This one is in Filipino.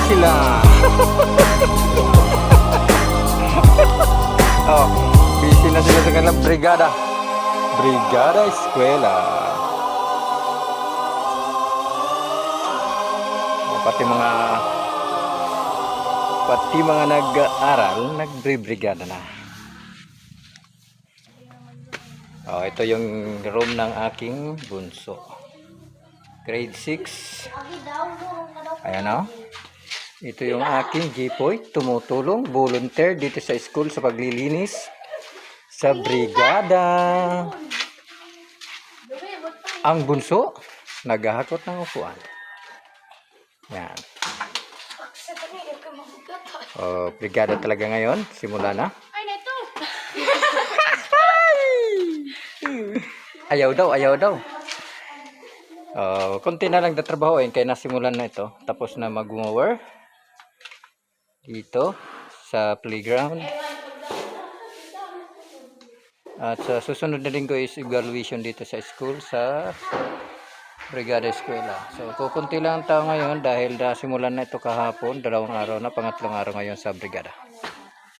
sila. Oh, busy na sila sa kanilang brigada. Brigada Eskwela. Pati mga nag-aaral, nagbre-brigada na. Oh, ito yung room ng aking bunso. Grade 6. Ayan o. Ito yung aking Jipoy, tumutulong, volunteer dito sa school sa paglilinis sa brigada. Ang bunso, naghahakot ng upuan. Yan. Oh, brigada talaga ngayon. Simula na. Ayaw daw. Konti na lang na trabaho kaya nasimulan na ito. Tapos na mag-mower dito sa playground. At sa susunod na linggo is evaluation dito sa school sa Brigada Eskwela. So kukunti lang ang tao ngayon dahil nasimulan na ito kahapon, 2 araw na, pangatlong araw ngayon sa brigada.